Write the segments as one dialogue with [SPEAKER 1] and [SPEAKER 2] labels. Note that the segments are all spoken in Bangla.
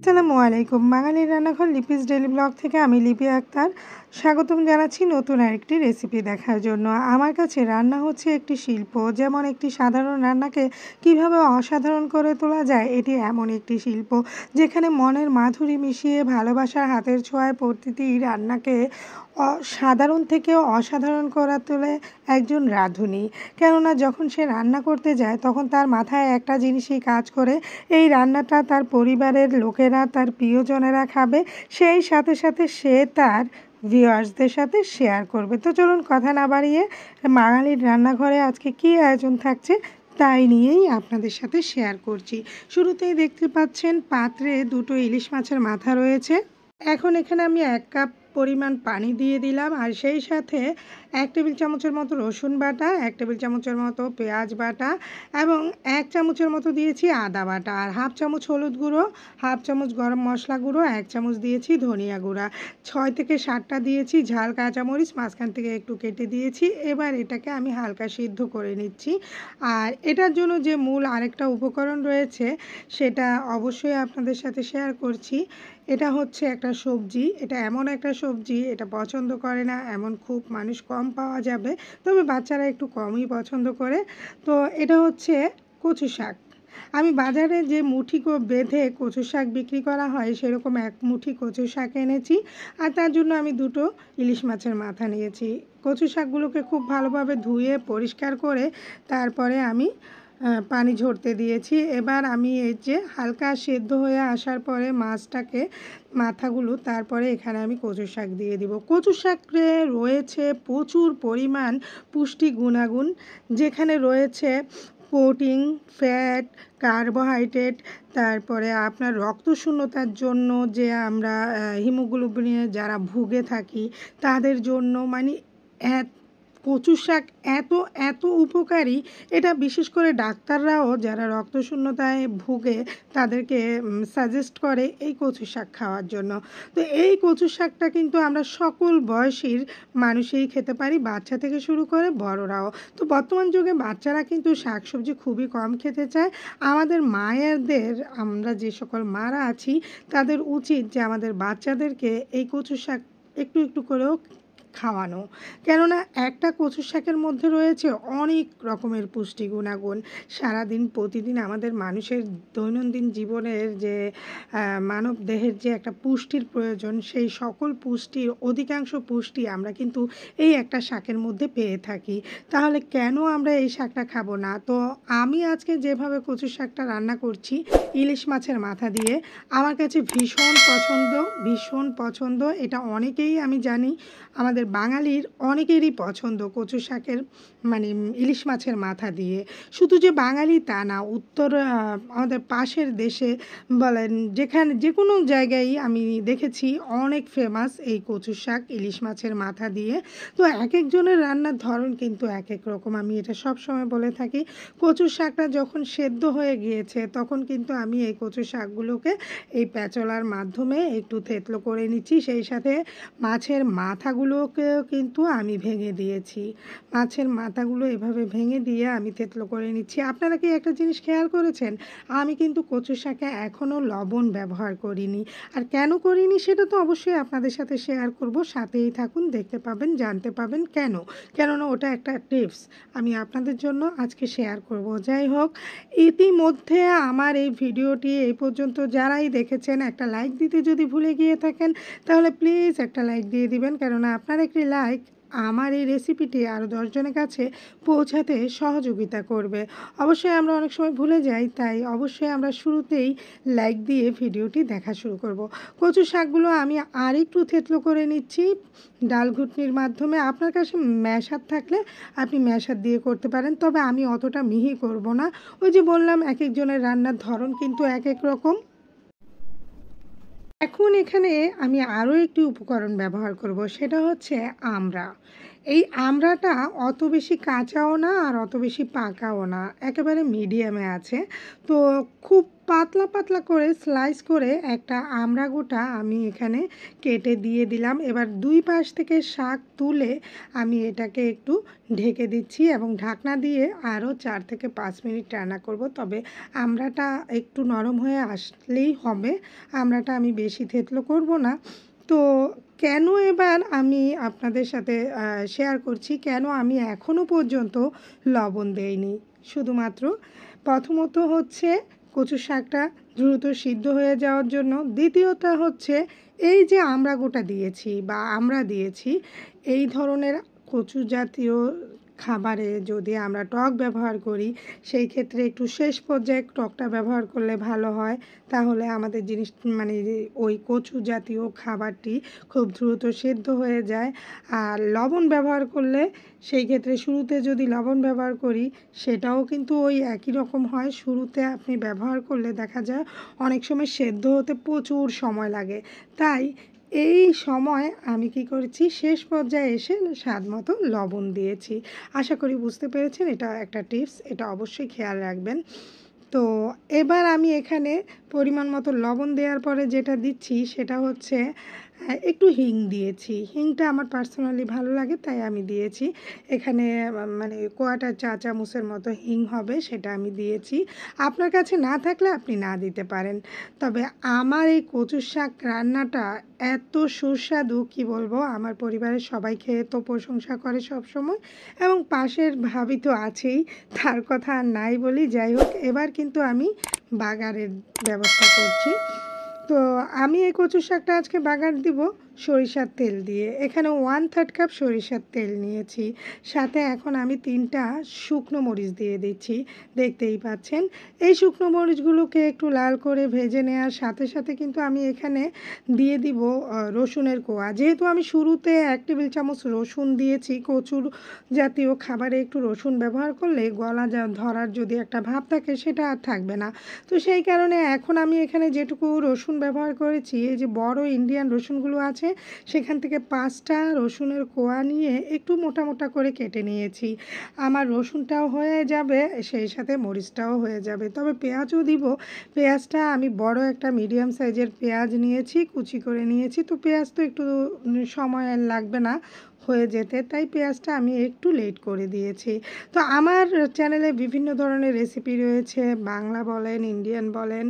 [SPEAKER 1] আসসালামু আলাইকুম। বাঙালির রান্নাঘর লিপিস ডেইলি ব্লগ থেকে আমি লিপি আক্তার স্বাগতম জানাচ্ছি নতুন আরেকটি রেসিপি দেখার জন্য। আমার কাছে রান্না হচ্ছে একটি শিল্প। যেমন একটি সাধারণ রান্নাকে কিভাবে অসাধারণ করে তোলা যায়, এটি এমন একটি শিল্প যেখানে মনের মাধুরী মিশিয়ে ভালোবাসার হাতের ছোঁয়ায় প্রতিটি রান্নাকে সাধারণ থেকে অসাধারণ করা তোলে একজন রাঁধুনি। কেননা যখন সে রান্না করতে যায় তখন তার মাথায় একটা জিনিসই কাজ করে, এই রান্নাটা তার পরিবারের লোকেরা, তার প্রিয়জনেরা খাবে, সেই সাথে সাথে সে তার ভিউয়ার্সদের সাথে শেয়ার করবে। তো চলুন কথা না বাড়িয়ে বাঙালির রান্নাঘরে আজকে কী আয়োজন থাকছে তাই নিয়েই আপনাদের সাথে শেয়ার করছি। শুরুতেই দেখতে পাচ্ছেন পাত্রে দুটো ইলিশ মাছের মাথা রয়েছে। এখন এখানে আমি 1 কাপ পরিমাণ পানি দিয়ে দিলাম, আর সেই সাথে 1 টেবিল চামচের মতো রসুন বাটা, 1 টেবিল চামচের মতো পেঁয়াজ বাটা এবং 1 চামচের মতো দিয়েছি আদা বাটা, আর 1/2 চামচ হলুদ গুঁড়ো, 1/2 চামচ গরম মশলা গুঁড়ো, 1 চামচ দিয়েছি ধনিয়া গুঁড়া, 6 থেকে 7টা দিয়েছি ঝাল কাঁচামরিচ, মাঝখান থেকে একটু কেটে দিয়েছি। এবার এটাকে আমি হালকা সিদ্ধ করে নিচ্ছি। আর এটার জন্য যে মূল আরেকটা উপকরণ রয়েছে সেটা অবশ্যই আপনাদের সাথে শেয়ার করছি। এটা হচ্ছে একটা সবজি, এটা এমন একটা সবজি, এটা পছন্দ করে না এমন খুব মানুষ কম পাওয়া যাবে, তবে বাচ্চারা একটু কমই পছন্দ করে। তো এটা হচ্ছে কচু শাক। আমি বাজারে যে মুঠি বেঁধে কচু শাক বিক্রি করা হয় সেরকম 1 মুঠি কচু শাক এনেছি, আর তার জন্য আমি 2টো ইলিশ মাছের মাথা নিয়েছি। কচু শাকগুলোকে খুব ভালোভাবে ধুয়ে পরিষ্কার করে তারপরে আমি পানি ঝরতে দিয়েছি। এবার আমি এই যে হালকা সেদ্ধ হয়ে আসার পরে মাথাগুলো তারপরে এখানে আমি কচু শাক দিয়ে দিব। কচু শাকে রয়েছে প্রচুর পরিমাণ পুষ্টি গুণাগুণ, যেখানে রয়েছে প্রোটিন, ফ্যাট, কার্বোহাইড্রেট, তারপরে আপনার রক্তশূন্যতার জন্য যে আমরা হিমোগ্লোবিনে যারা ভুগে থাকি তাদের জন্য মানে কচু শাক এত এত উপকারী, এটা বিশেষ করে ডাক্তাররাও যারা রক্তশূন্যতায় ভুগে তাদেরকে সাজেস্ট করে এই কচু শাক খাওয়ার জন্য। তো এই কচু শাকটা কিন্তু আমরা সকল বয়সীর মানুষই খেতে পারি, বাচ্চা থেকে শুরু করে বড়রাও। তো বর্তমান যুগে বাচ্চারা কিন্তু শাকসবজি খুবই কম খেতে চায়। আমাদের মায়েদের, আমরা যে সকল মারা আছি তাদের উচিত যে আমাদের বাচ্চাদেরকে এই কচু শাক একটু একটু করেও খাওয়ানো। কেননা একটা কচু শাকের মধ্যে রয়েছে অনেক রকমের পুষ্টি গুণাগুণ। সারাদিন প্রতিদিন আমাদের মানুষের দৈনন্দিন জীবনের যে মানব দেহের যে একটা পুষ্টির প্রয়োজন, সেই সকল পুষ্টির অধিকাংশ পুষ্টি আমরা কিন্তু এই একটা শাকের মধ্যে পেয়ে থাকি। তাহলে কেন আমরা এই শাকটা খাবো না? তো আমি আজকে যেভাবে কচু শাকটা রান্না করছি ইলিশ মাছের মাথা দিয়ে, আমার কাছে ভীষণ পছন্দ। এটা অনেকেই, আমি জানি আমাদের বাঙালির অনেকেরই পছন্দ কচু শাকের মানে ইলিশ মাছের মাথা দিয়ে। শুধু যে বাঙালি তা না, আমাদের পাশের দেশে বলেন, যে কোনো জায়গায় আমি দেখেছি অনেক ফেমাস এই কচু শাক ইলিশ মাছের মাথা দিয়ে। তো এক একজনের রান্নার ধরন কিন্তু এক এক রকম। আমি এটা সব সময় বলে থাকি, কচু শাকটা যখন সেদ্ধ হয়ে গিয়েছে তখন কিন্তু আমি এই কচু শাকগুলোকে এই প্যাচলার মাধ্যমে একটু থেতলো করে নিচ্ছি। সেই সাথে মাছের মাথাগুলোকেও কিন্তু আমি ভেঙে দিয়েছি। মাছের মাথাগুলো এভাবে ভেঙে দিয়ে আমি থেতলো করে নিচ্ছি। আপনারা কি একটা জিনিস খেয়াল করেছেন? আমি কিন্তু কচু শাকে এখনও লবণ ব্যবহার করিনি। আর কেন করিনি সেটা তো অবশ্যই আপনাদের সাথে শেয়ার করব, সাথেই থাকুন, দেখতে পাবেন, জানতে পাবেন কেননা ওটা একটা টিপস আমি আপনাদের জন্য আজকে শেয়ার করব। যাই হোক, ইতিমধ্যে আমার এই ভিডিওটি এই পর্যন্ত যারাই দেখেছেন, একটা লাইক দিতে যদি ভুলে গিয়ে থাকেন তাহলে প্লিজ একটা লাইক দিয়ে দিবেন, কেননা আপনার একটি লাইক আমার এই রেসিপিটি আরও 10 জনের কাছে পৌঁছাতে সহযোগিতা করবে। অবশ্যই আমরা অনেক সময় ভুলে যাই, তাই অবশ্যই আমরা শুরুতেই লাইক দিয়ে ভিডিওটি দেখা শুরু করব। কচু শাকগুলো আমি আর একটু থেতলো করে নিচ্ছি ডাল ঘুটনির মাধ্যমে। আপনার কাছে ম্যাশার থাকলে আপনি ম্যাশার দিয়ে করতে পারেন, তবে আমি অতটা মিহি করব না। ওই যে বললাম, এক একজনের রান্নার ধরন কিন্তু এক এক রকম। এখন এখানে আমি আরও একটি উপকরণ ব্যবহার করব, সেটা হচ্ছে আমড়া। এই আমড়াটা অত বেশি কাঁচাও না আর অত বেশি পাকাও না, একেবারে মিডিয়ামে আছে। তো খুব পাতলা পাতলা করে স্লাইস করে একটা আমড়া গোটা আমি এখানে কেটে দিয়ে দিলাম। এবার দুই পাশ থেকে শাক তুলে আমি এটাকে একটু ঢেকে দিচ্ছি এবং ঢাকনা দিয়ে আরও 4 থেকে 5 মিনিট রান্না করব। তবে আমড়াটা একটু নরম হয়ে আসলেই হবে, আমড়াটা আমি বেশি থেতলো করব না। তো কেন এবার আমি আপনাদের সাথে শেয়ার করছি কেন আমি এখনও পর্যন্ত লবণ দেইনি। শুধুমাত্র প্রথমত হচ্ছে কচু শাকটা দ্রুত সিদ্ধ হয়ে যাওয়ার জন্য, দ্বিতীয়ত হচ্ছে এই যে আমড়া গোটা দিয়েছি বা আমরা দিয়েছি, এই ধরনের কচু জাতীয় খাবারে যদি আমরা টক ব্যবহার করি সেই ক্ষেত্রে একটু শেষ পর্যায়ে টকটা ব্যবহার করলে ভালো হয়। তাহলে আমাদের জিনিস মানে ওই কচু জাতীয় খাবারটি খুব দ্রুত সেদ্ধ হয়ে যায়। আর লবণ ব্যবহার করলে সেই ক্ষেত্রে শুরুতে যদি লবণ ব্যবহার করি সেটাও কিন্তু ওই একই রকম হয়। শুরুতে আপনি ব্যবহার করলে দেখা যায় অনেক সময় সেদ্ধ হতে প্রচুর সময় লাগে। তাই এই সময় আমি কি করেছি, শেষ পর্যায়ে এসে স্বাদ মতো লবণ দিয়েছি। আশা করি বুঝতে পেরেছেন, এটা একটা টিপস, এটা অবশ্যই খেয়াল রাখবেন। তো এবার আমি এখানে পরিমাণ মতো লবণ দেওয়ার পরে যেটা দিচ্ছি সেটা হচ্ছে একটু হিং দিয়েছি। হিংটা আমার পার্সোনালি ভালো লাগে তাই আমি দিয়েছি। এখানে মানে কোয়াটার চা চামচের মতো হিং হবে, সেটা আমি দিয়েছি। আপনার কাছে না থাকলে আপনি না দিতে পারেন। তবে আমার এই কচুর শাক রান্নাটা এত সুস্বাদু কি বলবো, আমার পরিবারের সবাই খেয়ে তো প্রশংসা করে সব সময়, এবং পাশের ভাবি তো আছেই, তার কথা আর নাই বলি। যাই হোক, এবার কিন্তু আমি বাগারের ব্যবস্থা করছি। তো আমি এই কচু শাকটা আজকে বাগার দিব সরিষার তেল দিয়ে। এখানে 1/3 কাপ সরিষার তেল নিয়েছি, সাথে এখন আমি 3টা শুকনো মরিচ দিয়ে দিচ্ছি। দেখতেই পাচ্ছেন, এই শুকনো মরিচগুলোকে একটু লাল করে ভেজে নেওয়ার সাথে সাথে কিন্তু আমি এখানে দিয়ে দিব রসুনের কোয়া। যেহেতু আমি শুরুতে 1 টেবিল চামচ রসুন দিয়েছি, কচুর জাতীয় খাবারে একটু রসুন ব্যবহার করলে গলা ধরার যদি একটা ভাব থাকে সেটা আর থাকবে না। তো সেই কারণে এখন আমি এখানে যেটুকু রসুন ব্যবহার করেছি, এই যে বড় ইন্ডিয়ান রসুনগুলো আছে সেখান থেকে 5টা রসুনের কোয়া নিয়ে একটু মোটা মোটা করে কেটে নিয়েছি। আমার রসুনটাও হয়ে যাবে, সেই সাথে মরিচটাও হয়ে যাবে। তবে পেঁয়াজও দিব। পেঁয়াজটা আমি বড় একটা মিডিয়াম সাইজের পেঁয়াজ নিয়েছি, কুচি করে নিয়েছি। তো পেঁয়াজ তো একটু সময় লাগবে না হয়ে যেতে, তাই পেঁয়াজটা আমি একটু লেট করে দিয়েছি। তো আমার চ্যানেলে বিভিন্ন ধরনের রেসিপি রয়েছে, বাংলা বলেন, ইন্ডিয়ান বলেন,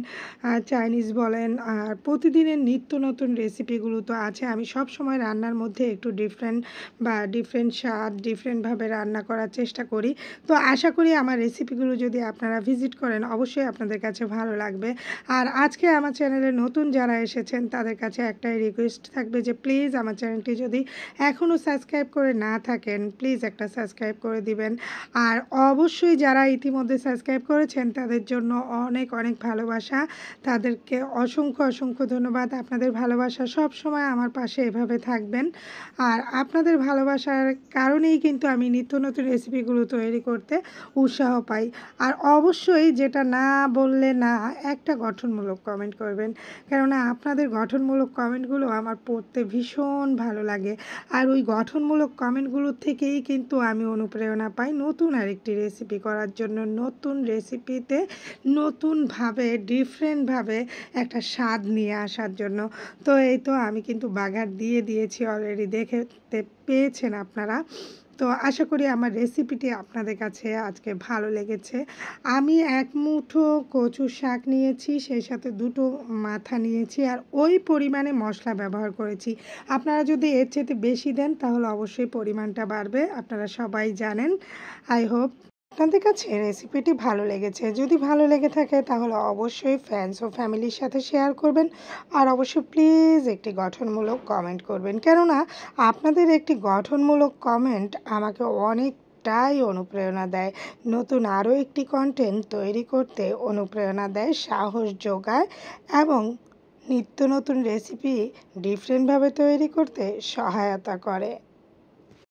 [SPEAKER 1] চাইনিজ বলেন, আর প্রতিদিনের নিত্য নতুন রেসিপিগুলো তো আছে। আমি সব সময় রান্নার মধ্যে একটু ডিফারেন্ট স্বাদ, ডিফারেন্টভাবে রান্না করার চেষ্টা করি। তো আশা করি আমার রেসিপিগুলো যদি আপনারা ভিজিট করেন অবশ্যই আপনাদের কাছে ভালো লাগবে। আর আজকে আমার চ্যানেলে নতুন যারা এসেছেন তাদের কাছে একটাই রিকোয়েস্ট থাকবে যে প্লিজ আমার চ্যানেলটি যদি এখনও সাবস্ক্রাইব করে না থাকেন প্লিজ একটা সাবস্ক্রাইব করে দিবেন। আর অবশ্যই যারা ইতিমধ্যে সাবস্ক্রাইব করেছেন তাদের জন্য অনেক অনেক ভালোবাসা, তাদেরকে অসংখ্য অসংখ্য ধন্যবাদ। আপনাদের ভালোবাসা সব সময় আমার পাশে এভাবে থাকবেন। আর আপনাদের ভালোবাসার কারণেই কিন্তু আমি নিত্য নতুন রেসিপিগুলো তৈরি করতে উৎসাহ পাই। আর অবশ্যই যেটা না বললে না, একটা গঠনমূলক কমেন্ট করবেন, কেননা আপনাদের গঠনমূলক কমেন্টগুলো আমার পড়তে ভীষণ ভালো লাগে। আর ওই গঠনমূলক কমেন্টগুলোর থেকেই কিন্তু আমি অনুপ্রেরণা পাই নতুন আরেকটি রেসিপি করার জন্য, নতুন রেসিপিতে নতুনভাবে ডিফারেন্টভাবে একটা স্বাদ নিয়ে আসার জন্য। তো এই তো আমি কিন্তু বাগার দিয়ে দিয়েছি অলরেডি, দেখতে পেয়েছেন আপনারা। তো আশা করি আমার রেসিপিটি আপনাদের কাছে আজকে ভালো লেগেছে। আমি 1 মুঠো কচু শাক নিয়েছি, সেই সাথে 2টো মাথা নিয়েছি, আর ওই পরিমাণে মশলা ব্যবহার করেছি। আপনারা যদি এর চেয়ে বেশি দেন তাহলে অবশ্যই পরিমাণটা বাড়বে, আপনারা সবাই জানেন। আই হোপ আপনাদের কাছে রেসিপিটি ভালো লেগেছে। যদি ভালো লেগে থাকে তাহলে অবশ্যই ফ্রেন্ডস ও ফ্যামিলির সাথে শেয়ার করবেন। আর অবশ্যই প্লিজ একটি গঠনমূলক কমেন্ট করবেন, কেননা আপনাদের একটি গঠনমূলক কমেন্ট আমাকে অনেকটাই অনুপ্রেরণা দেয়, নতুন আরও একটি কন্টেন্ট তৈরি করতে অনুপ্রেরণা দেয়, সাহস যোগায় এবং নিত্য নতুন রেসিপি ডিফারেন্টভাবে তৈরি করতে সহায়তা করে।